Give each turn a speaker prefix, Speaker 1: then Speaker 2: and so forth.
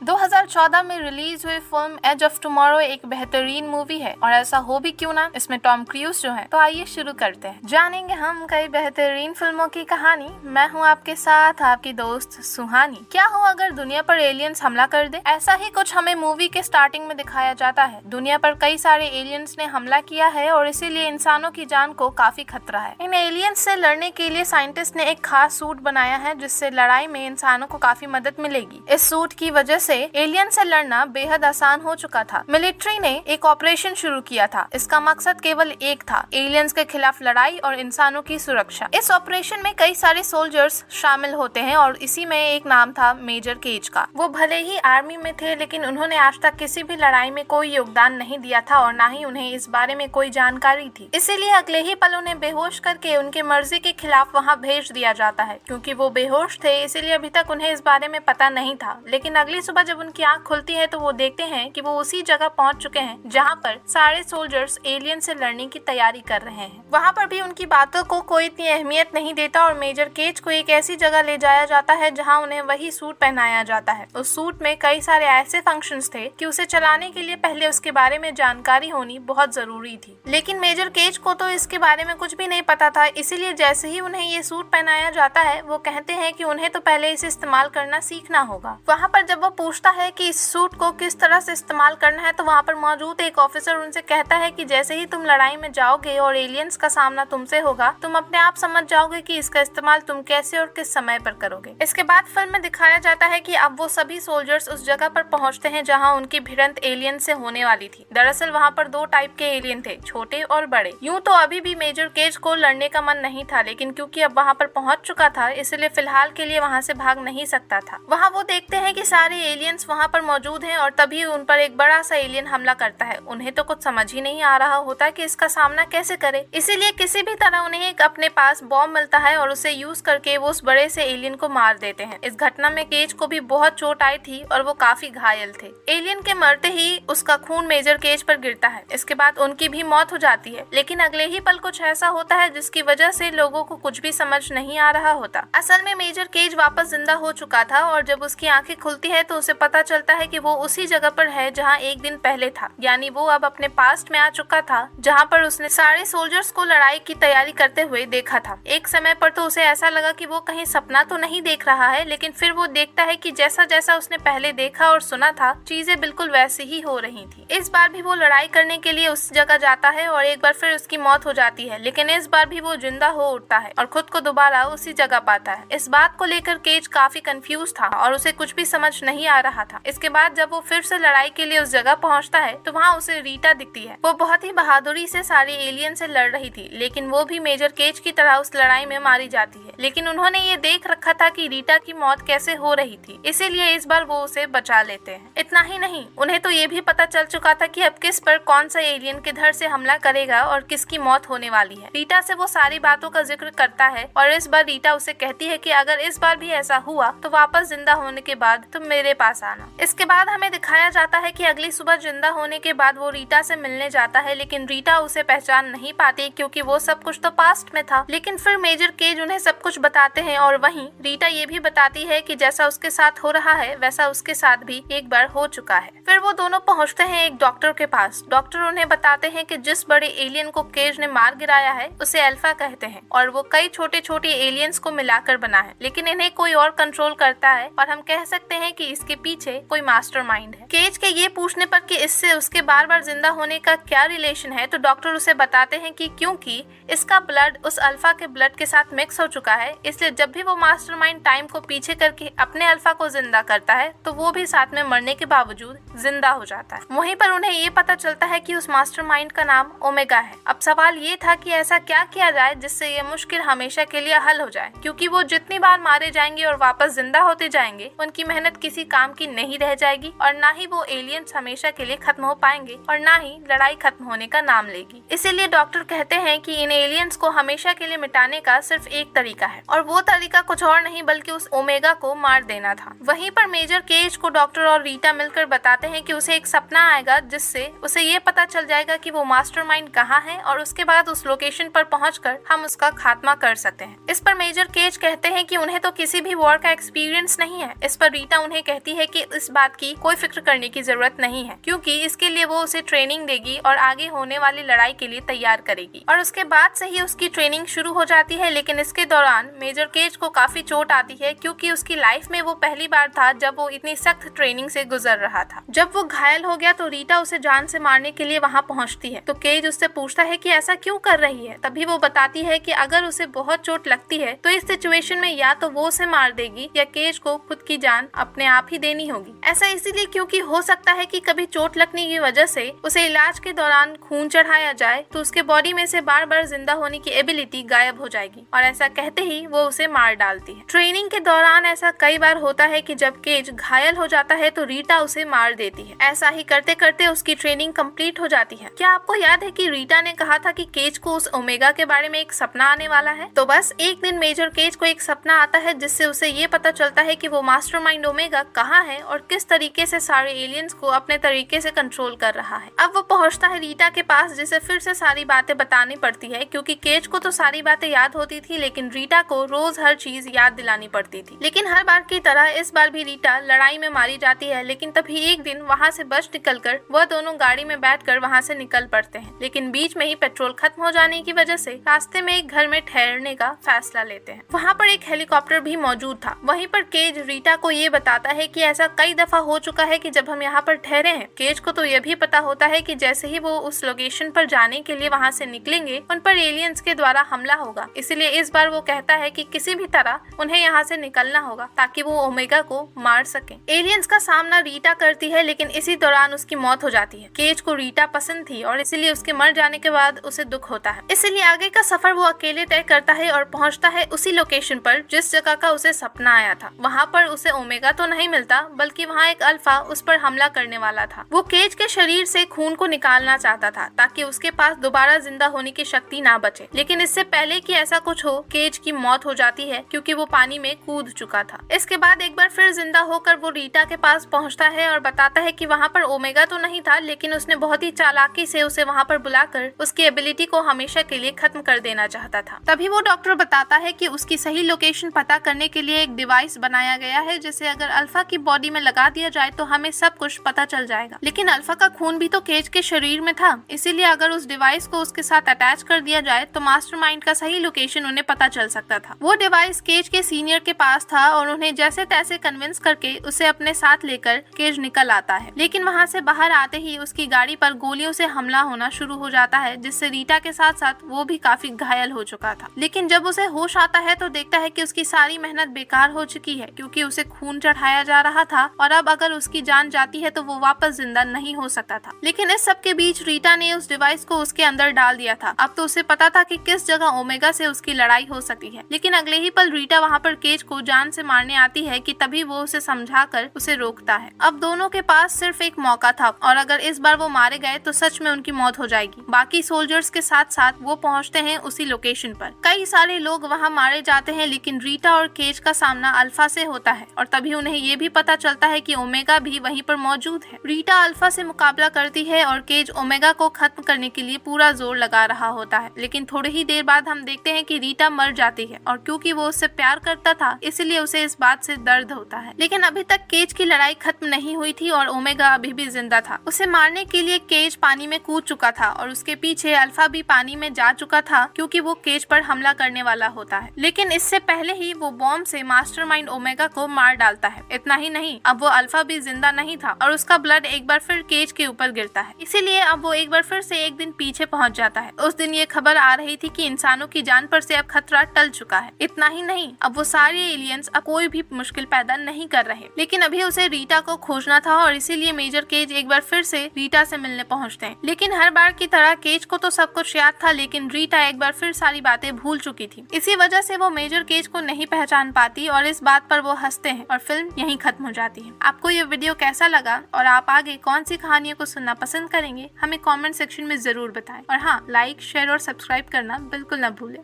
Speaker 1: 2014 में रिलीज हुई film as of tomorrow एक बेहतरीन मूवी है और ऐसा हो भी क्यों ना, इसमें टॉम क्रूज जो है। तो आइए शुरू करते हैं, जानेंगे हम कई बेहतरीन फिल्मों की कहानी। मैं हूं आपके साथ आपकी दोस्त सुहानी। क्या हो अगर दुनिया पर एलियंस हमला कर दे? ऐसा ही कुछ हमें मूवी के स्टार्टिंग में दिखाया जाता है। दुनिया पर कई सारे एलियंस ने हमला किया है और इसीलिए इंसानों की जान को काफी खतरा है। इन एलियंस से लड़ने के लिए साइंटिस्ट ने एक खास सूट बनाया है जिससे लड़ाई में इंसानों को काफी मदद मिलेगी। इस सूट की वजह से एलियन से लड़ना बेहद आसान हो चुका था। मिलिट्री ने एक ऑपरेशन शुरू किया था। इसका मकसद केवल एक था, एलियंस के खिलाफ लड़ाई और इंसानों की सुरक्षा। इस ऑपरेशन में कई सारे सोल्जर्स शामिल होते हैं और इसी में एक नाम था मेजर केज का। वो भले ही आर्मी में थे लेकिन उन्होंने आज तक किसी भी लड़ाई में कोई योगदान नहीं दिया था और ना ही उन्हें इस बारे में कोई जानकारी थी। इसीलिए अगले ही पल उन्हें बेहोश करके उनके मर्जी के खिलाफ वहाँ भेज दिया जाता है। क्योंकि वो बेहोश थे इसलिए अभी तक उन्हें इस बारे में पता नहीं था। लेकिन अगली सुबह जब उनकी आंख खुलती है तो वो देखते हैं कि वो उसी जगह पहुंच चुके हैं जहां पर सारे सोल्जर्स एलियन से लड़ने की तैयारी कर रहे हैं। वहां पर भी उनकी बातों को कोई इतनी अहमियत नहीं देता और मेजर केज को एक ऐसी जगह ले जाया जाता है जहां उन्हें वही सूट पहनाया जाता है। उस सूट में कई सारे ऐसे फंक्शंस थे कि उसे चलाने के लिए पहले उसके बारे में जानकारी होनी बहुत जरूरी थी। लेकिन मेजर केज को तो इसके बारे में कुछ भी नहीं पता था। इसीलिए जैसे ही उन्हें ये सूट पहनाया जाता है वो कहते हैं कि उन्हें तो पहले इसे इस्तेमाल करना सीखना होगा। वहाँ पर जब वो पूछता है कि इस सूट को किस तरह से इस्तेमाल करना है तो वहाँ पर मौजूद एक ऑफिसर उनसे कहता है कि जैसे ही तुम लड़ाई में जाओगे और एलियंस का सामना तुमसे होगा, तुम अपने आप समझ जाओगे कि इसका इस्तेमाल तुम कैसे और किस समय पर करोगे। इसके बाद फिल्म में दिखाया जाता है कि अब वो सभी सोल्जर्स उस जगह पर पहुंचते हैं जहाँ उनकी भिड़ंत एलियन से होने वाली थी। दरअसल वहाँ पर दो टाइप के एलियन थे, छोटे और बड़े। यूँ तो अभी भी मेजर केज को लड़ने का मन नहीं था, लेकिन क्योंकि अब वहाँ पर पहुंच चुका था इसलिए फिलहाल के लिए वहाँ से भाग नहीं सकता था। वहाँ वो देखते हैं कि सारे एलियंस वहाँ पर मौजूद हैं और तभी उन पर एक बड़ा सा एलियन हमला करता है। उन्हें तो कुछ समझ ही नहीं आ रहा होता कि इसका सामना कैसे करे। इसीलिए किसी भी तरह उन्हें एक अपने पास बॉम्ब मिलता है और उसे यूज करके वो उस बड़े से एलियन को मार देते हैं। इस घटना में केज को भी बहुत चोट आई थी और वो काफी घायल थे। एलियन के मरते ही उसका खून मेजर केज पर गिरता है। इसके बाद उनकी भी मौत हो जाती है। लेकिन अगले ही पल कुछ ऐसा होता है जिसकी वजह से लोगों को कुछ भी समझ नहीं आ रहा होता। असल में मेजर केज वापस जिंदा हो चुका था और जब उसकी आंखें खुलती है तो उसे पता चलता है कि वो उसी जगह पर है जहां एक दिन पहले था। यानी वो अब अपने पास्ट में आ चुका था जहां पर उसने सारे सोल्जर्स को लड़ाई की तैयारी करते हुए देखा था। एक समय पर तो उसे ऐसा लगा कि वो कहीं सपना तो नहीं देख रहा है, लेकिन फिर वो देखता है कि जैसा जैसा उसने पहले देखा और सुना था चीजें बिल्कुल वैसी ही हो रही थी। इस बार भी वो लड़ाई करने के लिए उस जगह जाता है और एक बार फिर उसकी मौत हो जाती है, लेकिन इस बार भी वो जिंदा हो उठता है और खुद को दोबारा उसी जगह पाता है। इस बात को लेकर केज काफी कंफ्यूज था और उसे कुछ भी समझ नहीं आ रहा था। इसके बाद जब वो फिर से लड़ाई के लिए उस जगह पहुंचता है तो वहाँ उसे रीटा दिखती है। वो बहुत ही बहादुरी से सारी एलियन से लड़ रही थी, लेकिन वो भी मेजर केज की तरह उस लड़ाई में मारी जाती है। लेकिन उन्होंने ये देख रखा था कि रीटा की मौत कैसे हो रही थी, इसीलिए इस बार वो उसे बचा लेते हैं। इतना ही नहीं, उन्हें तो ये भी पता चल चुका था कि अब किस पर कौन सा एलियन किधर से हमला करेगा और किसकी मौत होने वाली है। रीटा से वो सारी बातों का जिक्र करता है और इस बार रीटा उसे कहती है कि अगर इस बार भी ऐसा हुआ तो वापस जिंदा होने के बाद तुम मेरे पास आना। इसके बाद हमें दिखाया जाता है कि अगली सुबह जिंदा होने के बाद वो रीटा से मिलने जाता है, लेकिन रीटा उसे पहचान नहीं पाती क्योंकि वो सब कुछ तो पास्ट में था। लेकिन फिर मेजर केज उन्हें सब कुछ बताते हैं और वहीं रीटा ये भी बताती है कि जैसा उसके साथ हो रहा है वैसा उसके साथ भी एक बार हो चुका है। फिर वो दोनों पहुंचते हैं एक डॉक्टर के पास। डॉक्टर उन्हें बताते हैं कि जिस बड़े एलियन को केज ने मार गिराया है उसे अल्फा कहते हैं और वो कई छोटे छोटे एलियंस को मिलाकर बना है, लेकिन इन्हें कोई और कंट्रोल करता है और हम कह सकते हैं कि इसके पीछे कोई मास्टरमाइंड है। केज के ये पूछने पर कि इससे उसके बार बार जिंदा होने का क्या रिलेशन है तो डॉक्टर उसे बताते हैं कि क्योंकि इसका ब्लड उस अल्फा के ब्लड के साथ मिक्स हो चुका है, इसलिए जब भी वो मास्टरमाइंड टाइम को पीछे करके अपने अल्फा को जिंदा करता है तो वो भी साथ में मरने के बावजूद जिंदा हो जाता है। वहीं पर उन्हें ये पता चलता है कि उस मास्टरमाइंड का नाम ओमेगा है। अब सवाल ये था कि ऐसा क्या किया जाए जिससे ये मुश्किल हमेशा के लिए हल हो जाए, क्योंकि वो जितनी बार मारे जाएंगे और वापस जिंदा होते जाएंगे उनकी मेहनत किसी काम की नहीं रह जाएगी और ना ही वो एलियंस हमेशा के लिए खत्म हो पाएंगे और ना ही लड़ाई खत्म होने का नाम लेगी। इसीलिए डॉक्टर कहते हैं कि इन एलियंस को हमेशा के लिए मिटाने का सिर्फ एक तरीका है और वो तरीका कुछ और नहीं बल्कि उस ओमेगा को मार देना था। वहीं पर मेजर केज को डॉक्टर और रीटा मिलकर बताते हैं कि उसे एक सपना आएगा जिससे उसे ये पता चल जाएगा कि वो मास्टरमाइंड कहाँ है और उसके बाद उस लोकेशन पर पहुंचकर हम उसका खात्मा कर सकते हैं। इस पर मेजर केज कहते हैं कि उन्हें तो किसी भी वॉर का एक्सपीरियंस नहीं है। इस पर रीटा उन्हें कहती कहती है कि इस बात की कोई फिक्र करने की जरूरत नहीं है, क्योंकि इसके लिए वो उसे ट्रेनिंग देगी और आगे होने वाली लड़ाई के लिए तैयार करेगी। और उसके बाद से ही उसकी ट्रेनिंग शुरू हो जाती है। लेकिन इसके दौरान मेजर केज को काफी चोट आती है, क्योंकि उसकी लाइफ में वो पहली बार था जब वो इतनी सख्त ट्रेनिंग से गुजर रहा था। जब वो घायल हो गया तो रीटा उसे जान से मारने के लिए वहाँ पहुँचती है। तो केज उससे पूछता है कि ऐसा क्यों कर रही है। तभी वो बताती है कि अगर उसे बहुत चोट लगती है तो इस सिचुएशन में या तो वो उसे मार देगी या केज को खुद की जान अपने आप ही देनी होगी। ऐसा इसीलिए क्योंकि हो सकता है कि कभी चोट लगने की वजह से उसे इलाज के दौरान खून चढ़ाया जाए तो उसके बॉडी में से बार बार जिंदा होने की एबिलिटी गायब हो जाएगी, और ऐसा कहते ही वो उसे मार डालती है। ट्रेनिंग के दौरान ऐसा कई बार होता है कि जब केज घायल हो जाता है तो रीटा उसे मार देती है। ऐसा ही करते करते उसकी ट्रेनिंग कंप्लीट हो जाती है। क्या आपको याद है कि रीटा ने कहा था कि केज को उस ओमेगा के बारे में एक सपना आने वाला है? तो बस एक दिन मेजर केज को एक सपना आता है जिससे उसे ये पता चलता है कि वो मास्टरमाइंड ओमेगा कहाँ है और किस तरीके से सारे एलियंस को अपने तरीके से कंट्रोल कर रहा है। अब वो पहुंचता है रीटा के पास, जिसे फिर से सारी बातें बतानी पड़ती है, क्योंकि केज को तो सारी बातें याद होती थी लेकिन रीटा को रोज हर चीज याद दिलानी पड़ती थी। लेकिन हर बार की तरह इस बार भी रीटा लड़ाई में मारी जाती है। लेकिन तभी एक दिन वहाँ से बच निकलकर वह दोनों गाड़ी में बैठकर वहाँ से निकल पड़ते हैं। लेकिन बीच में ही पेट्रोल खत्म हो जाने की वजह से रास्ते में एक घर में ठहरने का फैसला लेते हैं। वहाँ पर एक हेलीकॉप्टर भी मौजूद था। वहीं पर केज रीटा को ये बताता है कि ऐसा कई दफा हो चुका है कि जब हम यहाँ पर ठहरे हैं। केज को तो यह भी पता होता है कि जैसे ही वो उस लोकेशन पर जाने के लिए वहाँ से निकलेंगे उन पर एलियंस के द्वारा हमला होगा। इसलिए इस बार वो कहता है कि किसी भी तरह उन्हें यहाँ से निकलना होगा ताकि वो ओमेगा को मार सके। एलियंस का सामना रीटा करती है, लेकिन इसी दौरान उसकी मौत हो जाती है। केज को रीटा पसंद थी और इसलिए उसके मर जाने के बाद उसे दुख होता है। इसलिए आगे का सफर वो अकेले तय करता है और पहुंचता है उसी लोकेशन पर जिस जगह का उसे सपना आया था। वहाँ पर उसे ओमेगा तो नहीं मिलता, बल्कि वहाँ एक अल्फा उस पर हमला करने वाला था। वो केज के शरीर से खून को निकालना चाहता था ताकि उसके पास दोबारा जिंदा होने की शक्ति ना बचे। लेकिन इससे पहले कि ऐसा कुछ हो, केज की मौत हो जाती है क्योंकि वो पानी में कूद चुका था। इसके बाद एक बार फिर जिंदा होकर वो रीटा के पास पहुंचता है और बताता है कि वहाँ पर ओमेगा तो नहीं था, लेकिन उसने बहुत ही चालाकी से उसे वहाँ पर बुलाकर उसकी एबिलिटी को हमेशा के लिए खत्म कर देना चाहता था। तभी वो डॉक्टर बताता है कि उसकी सही लोकेशन पता करने के लिए एक डिवाइस बनाया गया है, जिसे अगर अल्फा की बॉडी में लगा दिया जाए तो हमें सब कुछ पता चल जाएगा। लेकिन अल्फा का खून भी तो केज के शरीर में था, इसीलिए अगर उस डिवाइस को उसके साथ अटैच कर दिया जाए तो मास्टरमाइंड का सही लोकेशन उन्हें पता चल सकता था। वो डिवाइस केज के सीनियर के पास था और उन्हें जैसे तैसे कन्विंस करके उसे अपने साथ लेकर केज निकल आता है। लेकिन वहाँ से बाहर आते ही उसकी गाड़ी पर गोलियों से हमला होना शुरू हो जाता है, जिससे रीटा के साथ साथ वो भी काफी घायल हो चुका था। लेकिन जब उसे होश आता है तो देखता है कि उसकी सारी मेहनत बेकार हो चुकी है, क्योंकि उसे खून चढ़ाया जा रहा था और अब अगर उसकी जान जाती है तो वो वापस जिंदा नहीं हो सकता था। लेकिन इस सब के बीच रीटा ने उस डिवाइस को उसके अंदर डाल दिया था। अब तो उसे पता था कि किस जगह ओमेगा से उसकी लड़ाई हो सकती है। लेकिन अगले ही पल रीटा वहाँ पर केज को जान से मारने आती है कि तभी वो उसे समझाकर उसे रोकता है। अब दोनों के पास सिर्फ एक मौका था और अगर इस बार वो मारे गए तो सच में उनकी मौत हो जाएगी। बाकी सोल्जर्स के साथ साथ वो पहुंचते हैं उसी लोकेशन पर। कई सारे लोग वहां मारे जाते हैं, लेकिन रीटा और केज का सामना अल्फा से होता है और तभी उन्हें ये भी पता चलता है कि ओमेगा भी वहीं पर मौजूद है। रीटा अल्फा से मुकाबला करती है और केज ओमेगा को खत्म करने के लिए पूरा जोर लगा रहा होता है। लेकिन थोड़ी ही देर बाद हम देखते हैं कि रीटा मर जाती है और क्योंकि वो उससे प्यार करता था इसलिए उसे इस बात से दर्द होता है। लेकिन अभी तक केज की लड़ाई खत्म नहीं हुई थी और ओमेगा अभी भी जिंदा था। उसे मारने के लिए केज पानी में कूद चुका था और उसके पीछे अल्फा भी पानी में जा चुका था, क्योंकि वो केज पर हमला करने वाला होता है। लेकिन इससे पहले ही वो बॉम्ब से मास्टरमाइंड ओमेगा को मार डालता है। इतना ही नहीं, अब वो अल्फा भी जिंदा नहीं था और उसका ब्लड एक बार फिर केज के ऊपर गिरता है। इसीलिए अब वो एक बार फिर से एक दिन पीछे पहुंच जाता है। उस दिन ये खबर आ रही थी कि इंसानों की जान पर से अब खतरा टल चुका है। इतना ही नहीं, अब वो सारे एलियंस अब कोई भी मुश्किल पैदा नहीं कर रहे। लेकिन अभी उसे रीटा को खोजना था और इसीलिए मेजर केज एक बार फिर से रीटा से मिलने पहुंचते हैं। लेकिन हर बार की तरह केज को तो सब कुछ याद था, लेकिन रीटा एक बार फिर सारी बातें भूल चुकी थी। इसी वजह से वो मेजर केज को नहीं पहचान पाती और इस बात पर वो हंसते हैं और फिल्म यहीं खत्म हो जाती है। आपको ये वीडियो कैसा लगा और आप आगे कौन सी कहानियों को सुनना पसंद करेंगे, हमें कमेंट सेक्शन में जरूर बताएं। और हाँ, लाइक, शेयर और सब्सक्राइब करना बिल्कुल न भूलें।